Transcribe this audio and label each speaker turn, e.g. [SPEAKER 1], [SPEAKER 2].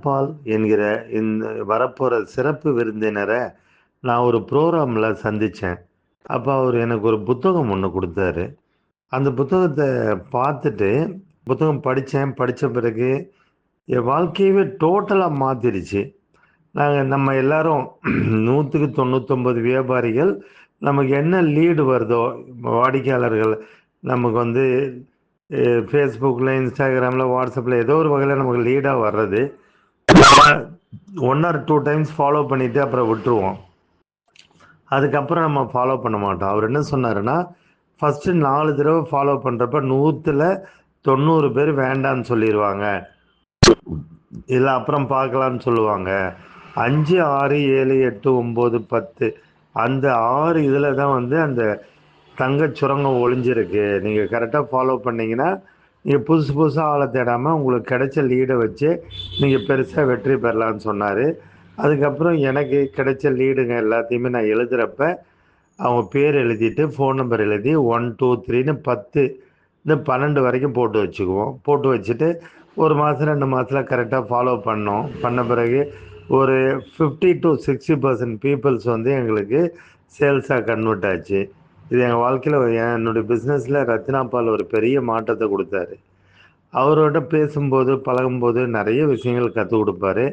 [SPEAKER 1] பால் என்கிற இந்த வரப்போற சிறப்பு விருந்தினர நான் ஒரு ப்ரோகிராம்ல சந்திச்சேன். அப்ப அவரு எனக்கு ஒரு புத்தகம் ஒண்ணு குடுத்தாரு. அந்த புத்தகத்த பார்த்துட்டு, புத்தகம் படிச்சேன். படிச்ச பிறகு என் வாழ்க்கையவே டோட்டலா மாத்திருச்சு. நம்ம எல்லாரும் 100க்கு 99 வியாபாரிகள் நமக்கு என்ன லீடு வருதோ, வாடிக்கையாளர்கள் நமக்கு வந்து Facebookல, Instagramல, WhatsAppல ஏதோ ஒரு வகையில நமக்கு லீடா வர்றது. 1 ஆர் 2 டைம்ஸ் ஃபாலோ பண்ணிட்டு அப்புறம் விட்டுருவோம். அதுக்கப்புறம் நம்ம ஃபாலோ பண்ண மாட்டோம். அவர் என்ன சொன்னாருன்னா, ஃபர்ஸ்ட்டு 4 தடவ ஃபாலோ பண்றப்ப 100ல 90 பேர் வேண்டான்னு சொல்லிருவாங்க. இல்ல அப்புறம் பார்க்கலான்னு சொல்லுவாங்க. 5, 6, 7, 8, 9, 10 அந்த 6 இதுல தான் வந்து அந்த தங்கச் சுரங்கம் ஒளிஞ்சிருக்கு. நீங்க கரெக்ட்டா ஃபாலோ பண்ணீங்கன்னா, நீங்க புதுசு புதுசா ஆள தேடாம உங்களுக்கு கிடைச்ச லீட வச்சு நீங்க பெருசா வெற்றி பெறலான்னு சொன்னாரு. அதுக்கப்புறம் எனக்கு கிடைச்ச லீடுங்க எல்லாத்தையுமே நான் எழுதுறப்ப, அவங்க பேர் எழுதிட்டு, ஃபோன் நம்பர் எழுதி 1, 2, 3ன்னு 10 இந்த 12 வரைக்கும் போட்டு வச்சுக்குவோம். போட்டு வச்சுட்டு 1 மாசம் 2 மாசத்துல கரெக்ட்டா ஃபாலோ பண்ணோம். பண்ண பிறகு ஒரு 50-60% பீப்பிள்ஸ் வந்து எங்களுக்கு சேல்ஸா கன்வெர்ட் ஆச்சு. இது எங்க வாழ்க்கையில என்னுடைய பிசினஸ்ல ரத்தினா பால் ஒரு பெரிய மாற்றத்த குடுத்தாரு. அவரோட பேசும்போது, பழகும்போது நெறைய விஷயங்கள் கத்துக் குடுப்பாரு.